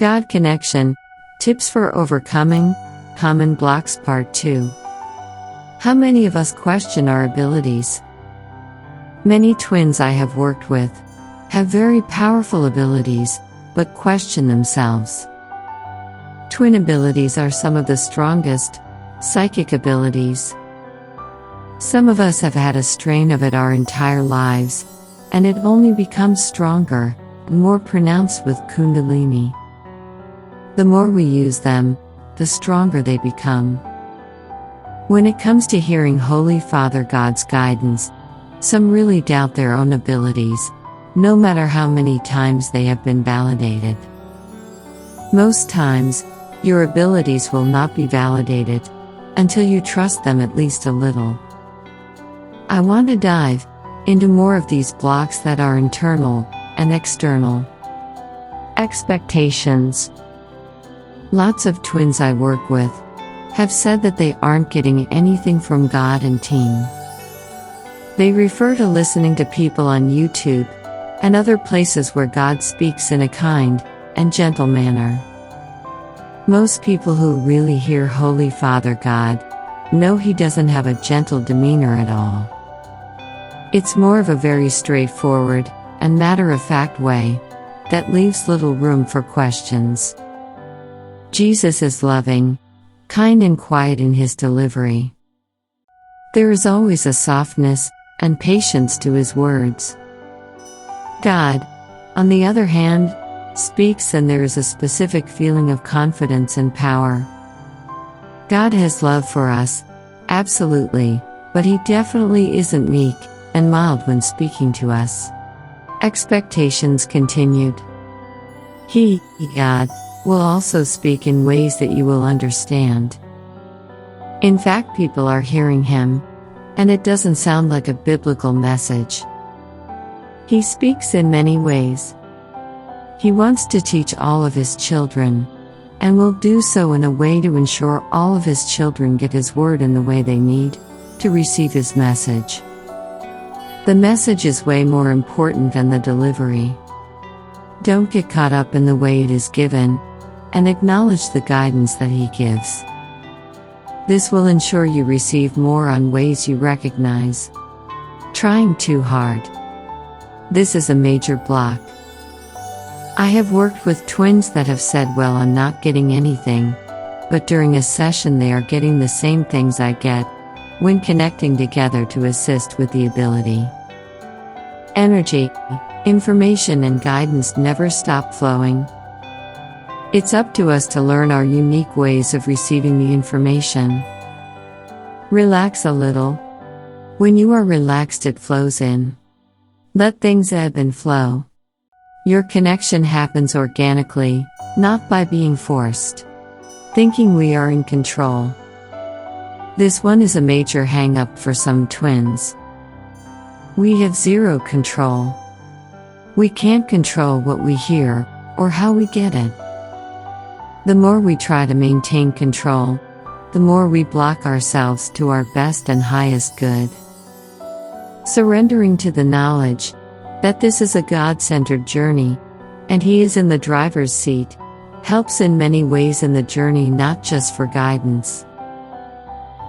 God Connection, Tips for Overcoming Common Blocks Part 2. How many of us question our abilities? Many twins I have worked with have very powerful abilities, but question themselves. Twin abilities are some of the strongest psychic abilities. Some of us have had a strain of it our entire lives, and it only becomes stronger and more pronounced with Kundalini. The more we use them, the stronger they become. When it comes to hearing Holy Father God's guidance, some really doubt their own abilities, no matter how many times they have been validated. Most times, your abilities will not be validated until you trust them at least a little. I want to dive into more of these blocks that are internal and external. Expectations. Lots of twins I work with have said that they aren't getting anything from God and team. They refer to listening to people on YouTube and other places where God speaks in a kind and gentle manner. Most people who really hear Holy Father God know He doesn't have a gentle demeanor at all. It's more of a very straightforward and matter-of-fact way that leaves little room for questions. Jesus is loving, kind and quiet in His delivery. There is always a softness and patience to His words. God, on the other hand, speaks and there is a specific feeling of confidence and power. God has love for us, absolutely, but He definitely isn't meek and mild when speaking to us. Expectations continued. He, God, will also speak in ways that you will understand. In fact, people are hearing Him, and it doesn't sound like a biblical message. He speaks in many ways. He wants to teach all of His children, and will do so in a way to ensure all of His children get His word in the way they need to receive His message. The message is way more important than the delivery. Don't get caught up in the way it is given, and acknowledge the guidance that He gives. This will ensure you receive more on ways you recognize. Trying too hard. This is a major block. I have worked with twins that have said, well, I'm not getting anything, but during a session they are getting the same things I get when connecting together to assist with the ability. Energy, information and guidance never stop flowing. It's up to us to learn our unique ways of receiving the information. Relax a little. When you are relaxed, it flows in. Let things ebb and flow. Your connection happens organically, not by being forced. Thinking we are in control. This one is a major hang-up for some twins. We have zero control. We can't control what we hear, or how we get it. The more we try to maintain control, the more we block ourselves to our best and highest good. Surrendering to the knowledge that this is a God-centered journey, and He is in the driver's seat, helps in many ways in the journey, not just for guidance.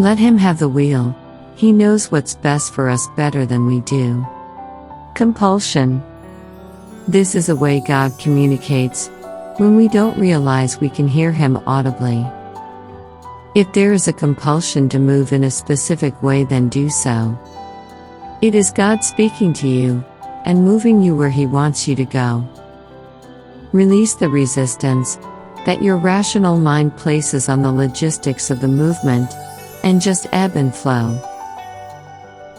Let Him have the wheel. He knows what's best for us better than we do. Compulsion. This is a way God communicates when we don't realize we can hear Him audibly. If there is a compulsion to move in a specific way, then do so. It is God speaking to you and moving you where He wants you to go. Release the resistance that your rational mind places on the logistics of the movement, and just ebb and flow.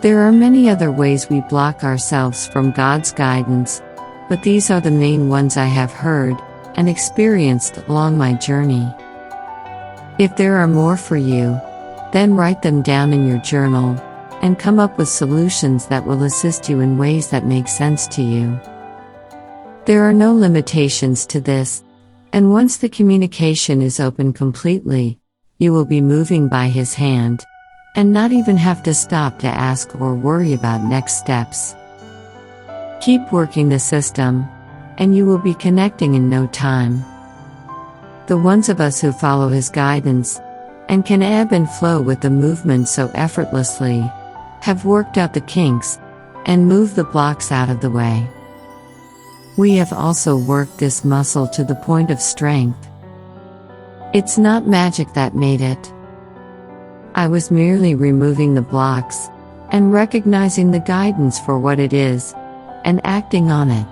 There are many other ways we block ourselves from God's guidance, but these are the main ones I have heard and experienced along my journey. If there are more for you, then write them down in your journal, and come up with solutions that will assist you in ways that make sense to you. There are no limitations to this, and once the communication is open completely, you will be moving by His hand, and not even have to stop to ask or worry about next steps. Keep working the system, and you will be connecting in no time. The ones of us who follow His guidance, and can ebb and flow with the movement so effortlessly, have worked out the kinks, and moved the blocks out of the way. We have also worked this muscle to the point of strength. It's not magic that made it. I was merely removing the blocks, and recognizing the guidance for what it is, and acting on it.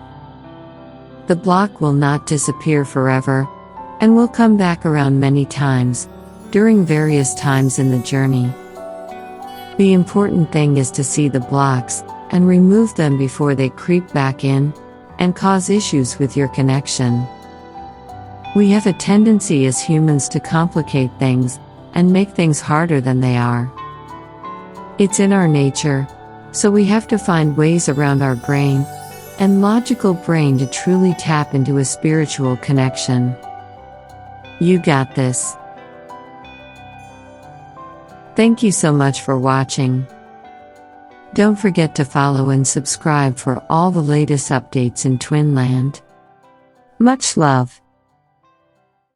The block will not disappear forever, and will come back around many times, during various times in the journey. The important thing is to see the blocks, and remove them before they creep back in, and cause issues with your connection. We have a tendency as humans to complicate things, and make things harder than they are. It's in our nature, so we have to find ways around our brain, and logical brain to truly tap into a spiritual connection. You got this. Thank you so much for watching. Don't forget to follow and subscribe for all the latest updates in Twinland. Much love.